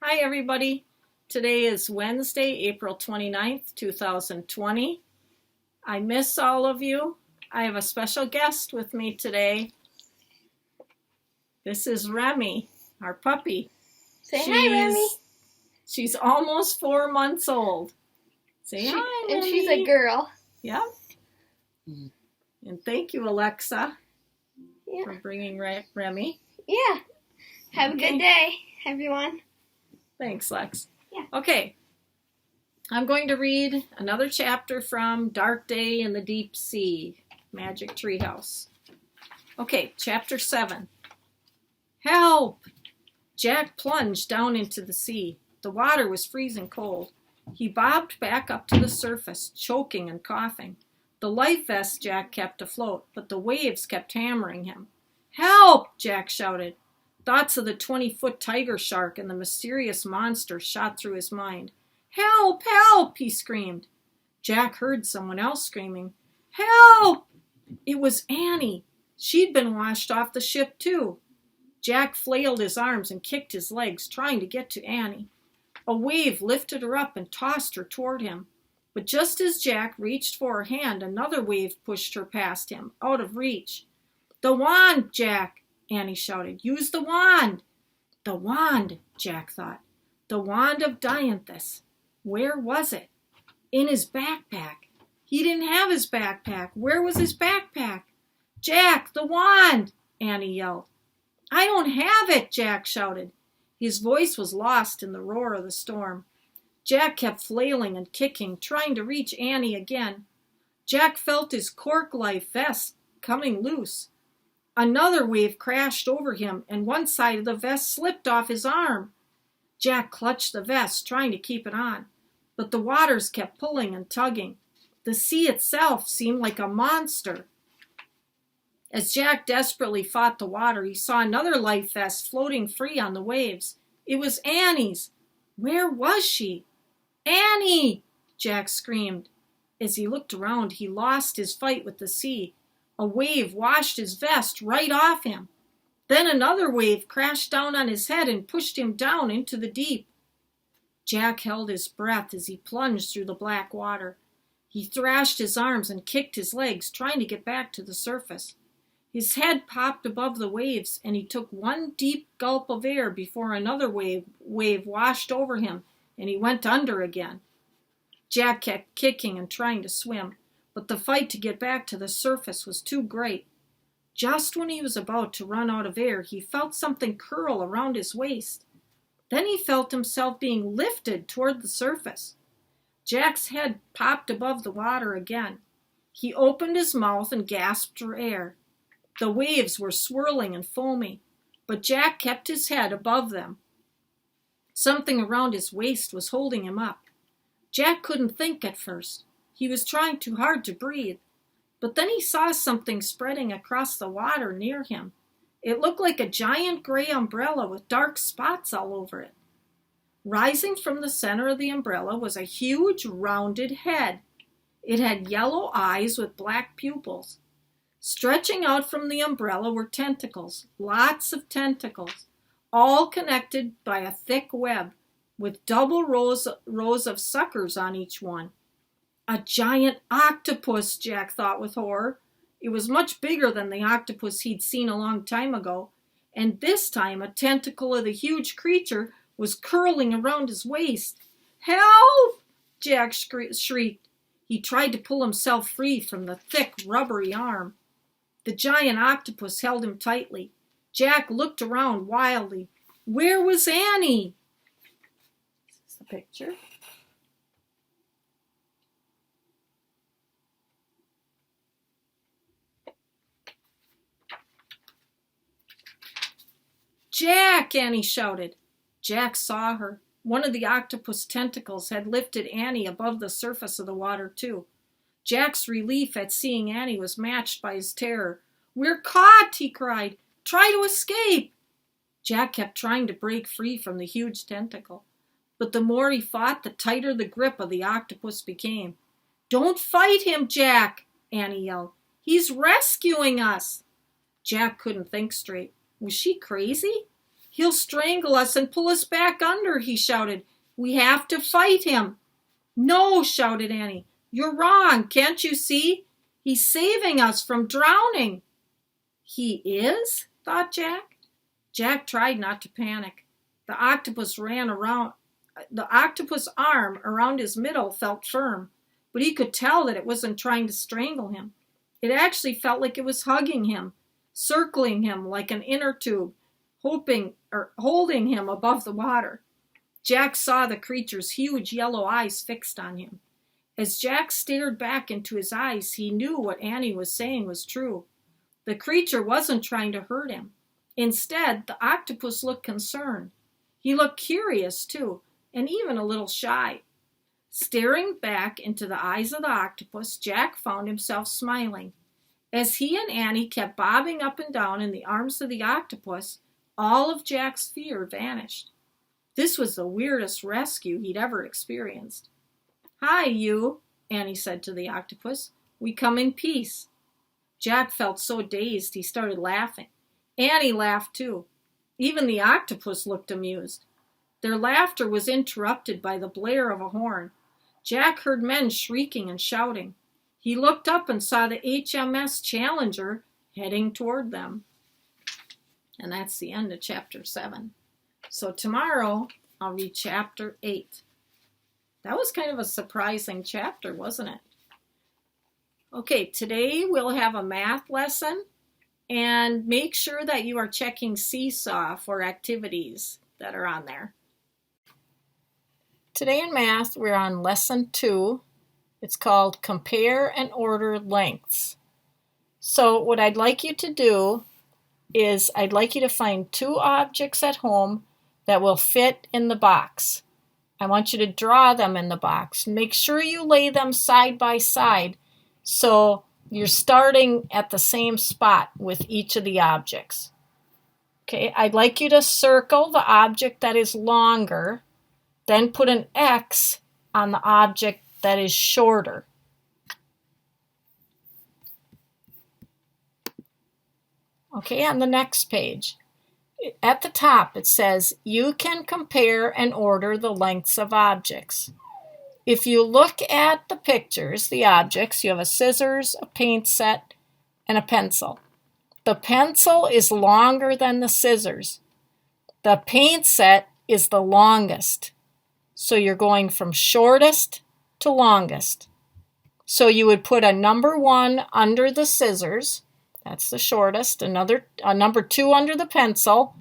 Hi everybody. Today is Wednesday, April 29th, 2020. I miss all of you. I have a special guest with me today. This is Remy, our puppy. Say hi, Remy. She's almost 4 months old. Say hi, Remy. And she's a girl. Yep. And thank you, Alexa, Yeah. for bringing Remy. Yeah. Have a good day, everyone. Thanks, Lex. Yeah. Okay. I'm going to read another chapter from Dark Day in the Deep Sea, Magic Treehouse. Okay, chapter 7. Help! Jack plunged down into the sea. The water was freezing cold. He bobbed back up to the surface, choking and coughing. The life vest Jack kept afloat, but the waves kept hammering him. Help! Jack shouted. Thoughts of the 20-foot tiger shark and the mysterious monster shot through his mind. Help! Help! He screamed. Jack heard someone else screaming. Help! It was Annie. She'd been washed off the ship, too. Jack flailed his arms and kicked his legs, trying to get to Annie. A wave lifted her up and tossed her toward him. But just as Jack reached for her hand, another wave pushed her past him, out of reach. The wand, Jack! Annie shouted. Use the wand! The wand, Jack thought. The wand of Dianthus. Where was it? In his backpack. He didn't have his backpack. Where was his backpack? Jack, the wand! Annie yelled. I don't have it, Jack shouted. His voice was lost in the roar of the storm. Jack kept flailing and kicking, trying to reach Annie again. Jack felt his cork-life vest coming loose. Another wave crashed over him, and one side of the vest slipped off his arm. Jack clutched the vest, trying to keep it on, but the waters kept pulling and tugging. The sea itself seemed like a monster. As Jack desperately fought the water, he saw another life vest floating free on the waves. It was Annie's. Where was she? Annie! Jack screamed. As he looked around, he lost his fight with the sea. A wave washed his vest right off him. Then another wave crashed down on his head and pushed him down into the deep. Jack held his breath as he plunged through the black water. He thrashed his arms and kicked his legs, trying to get back to the surface. His head popped above the waves, and he took one deep gulp of air before another wave washed over him, and he went under again. Jack kept kicking and trying to swim, but the fight to get back to the surface was too great. Just when he was about to run out of air, he felt something curl around his waist. Then he felt himself being lifted toward the surface. Jack's head popped above the water again. He opened his mouth and gasped for air. The waves were swirling and foamy, but Jack kept his head above them. Something around his waist was holding him up. Jack couldn't think at first. He was trying too hard to breathe. But then he saw something spreading across the water near him. It looked like a giant gray umbrella with dark spots all over it. Rising from the center of the umbrella was a huge, rounded head. It had yellow eyes with black pupils. Stretching out from the umbrella were tentacles, lots of tentacles, all connected by a thick web, with double rows of suckers on each one. A giant octopus, Jack thought with horror. It was much bigger than the octopus he'd seen a long time ago, and this time a tentacle of the huge creature was curling around his waist. Help! Jack shrieked. He tried to pull himself free from the thick, rubbery arm. The giant octopus held him tightly. Jack looked around wildly. Where was Annie? This is the picture. Jack! Annie shouted. Jack saw her. One of the octopus tentacles had lifted Annie above the surface of the water, too. Jack's relief at seeing Annie was matched by his terror. We're caught, he cried. Try to escape. Jack kept trying to break free from the huge tentacle. But the more he fought, the tighter the grip of the octopus became. Don't fight him, Jack, Annie yelled. He's rescuing us. Jack couldn't think straight. Was she crazy? He'll strangle us and pull us back under, he shouted. We have to fight him. No, shouted Annie. You're wrong, can't you see? He's saving us from drowning. He is? Thought Jack. Jack tried not to panic. The octopus arm around his middle felt firm, but he could tell that it wasn't trying to strangle him. It actually felt like it was hugging him, circling him like an inner tube, holding him above the water. Jack saw the creature's huge yellow eyes fixed on him. As Jack stared back into his eyes, he knew what Annie was saying was true. The creature wasn't trying to hurt him. Instead, the octopus looked concerned. He looked curious, too, and even a little shy. Staring back into the eyes of the octopus, Jack found himself smiling. As he and Annie kept bobbing up and down in the arms of the octopus, all of Jack's fear vanished. This was the weirdest rescue he'd ever experienced. Hi, you, Annie said to the octopus. We come in peace. Jack felt so dazed he started laughing. Annie laughed too. Even the octopus looked amused. Their laughter was interrupted by the blare of a horn. Jack heard men shrieking and shouting. He looked up and saw the HMS Challenger heading toward them. And that's the end of chapter 7. So tomorrow I'll read chapter 8. That was kind of a surprising chapter, wasn't it? Okay, today we'll have a math lesson, and make sure that you are checking Seesaw for activities that are on there. Today in math, we're on lesson 2. It's called Compare and Order Lengths. So what I'd like you to do is I'd like you to find 2 objects at home that will fit in the box. I want you to draw them in the box. Make sure you lay them side by side so you're starting at the same spot with each of the objects. Okay, I'd like you to circle the object that is longer, then put an X on the object that is shorter. Okay, on the next page, at the top it says, you can compare and order the lengths of objects. If you look at the pictures, the objects, you have a scissors, a paint set, and a pencil. The pencil is longer than the scissors. The paint set is the longest. So you're going from shortest to longest. So you would put a number 1 under the scissors. That's the shortest. A number 2 under the pencil.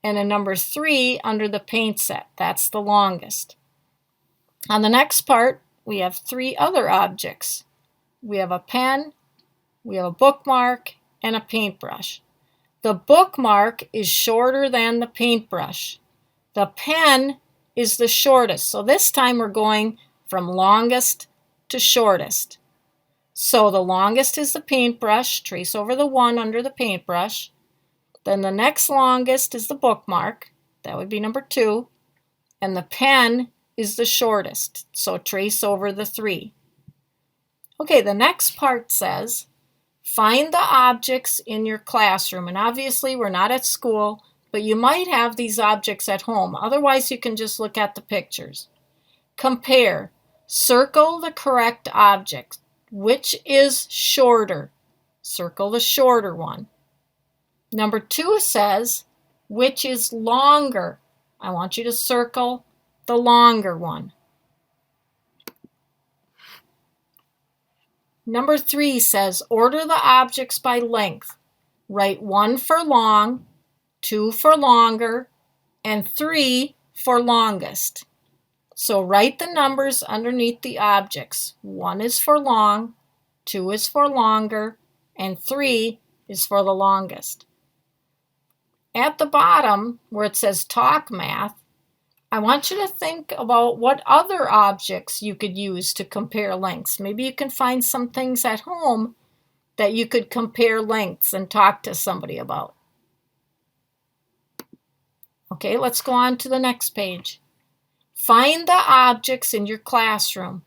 And a number 3 under the paint set. That's the longest. On the next part, we have 3 other objects. We have a pen, we have a bookmark, and a paintbrush. The bookmark is shorter than the paintbrush. The pen is the shortest. So this time we're going from longest to shortest. So the longest is the paintbrush. Trace over the 1 under the paintbrush. Then the next longest is the bookmark. That would be number 2. And the pen is the shortest. So trace over the 3. Okay, the next part says, find the objects in your classroom. And obviously we're not at school, but you might have these objects at home. Otherwise you can just look at the pictures. Compare. Circle the correct object. Which is shorter? Circle the shorter one. Number 2 says, which is longer? I want you to circle the longer one. Number 3 says, order the objects by length. Write 1 for long, 2 for longer, and 3 for longest. So write the numbers underneath the objects. 1 is for long, 2 is for longer, and 3 is for the longest. At the bottom, where it says Talk Math, I want you to think about what other objects you could use to compare lengths. Maybe you can find some things at home that you could compare lengths and talk to somebody about. Okay, let's go on to the next page. Find the objects in your classroom.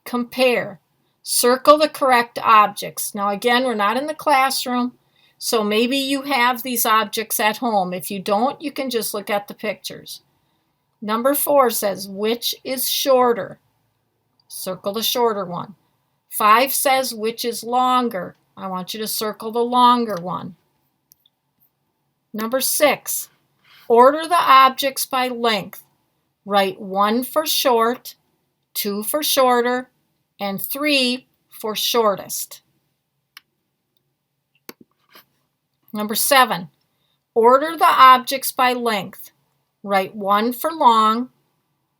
Compare. Circle the correct objects. Now again, we're not in the classroom, So maybe you have these objects at home. If you don't, you can just look at the pictures. Number 4 says, which is shorter? Circle the shorter one. 5 says, which is longer? I want you to circle the longer one. Number 6, order the objects by length. Write 1 for short, 2 for shorter, and 3 for shortest. Number 7, order the objects by length. Write 1 for long,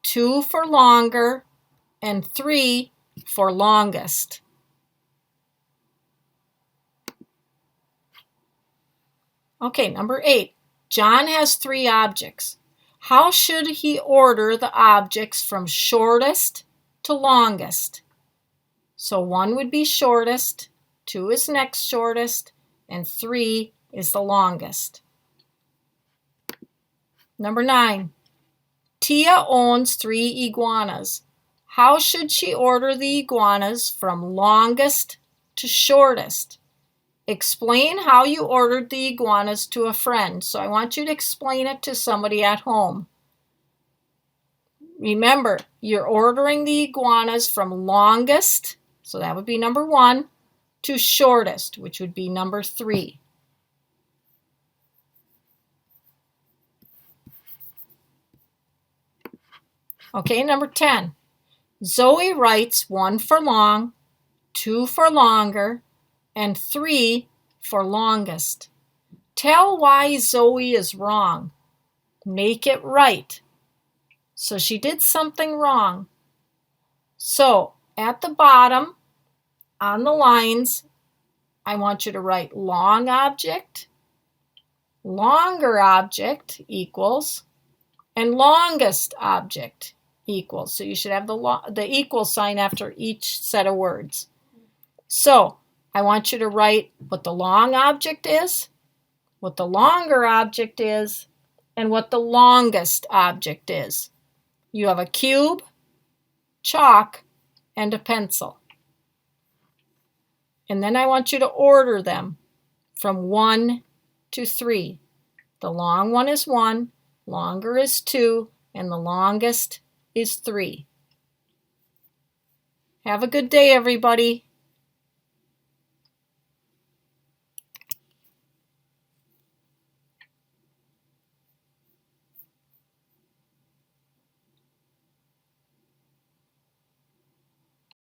2 for longer, and 3 for longest. Okay, number 8. John has 3 objects. How should he order the objects from shortest to longest? So 1 would be shortest, 2 is next shortest, and 3 is the longest. Number 9. Tia owns 3 iguanas. How should she order the iguanas from longest to shortest? Explain how you ordered the iguanas to a friend. So I want you to explain it to somebody at home. Remember, you're ordering the iguanas from longest, so that would be number 1, to shortest, which would be number 3. Okay, number 10. Zoe writes 1 for long, 2 for longer, and 3 for longest. Tell why Zoe is wrong. Make it right. So she did something wrong. So at the bottom, on the lines, I want you to write long object, longer object equals, and longest object equals. So you should have the equal sign after each set of words. So I want you to write what the long object is, what the longer object is, and what the longest object is. You have a cube, chalk, and a pencil. And then I want you to order them from 1 to 3. The long one is 1, longer is 2, and the longest is 3. Have a good day, everybody.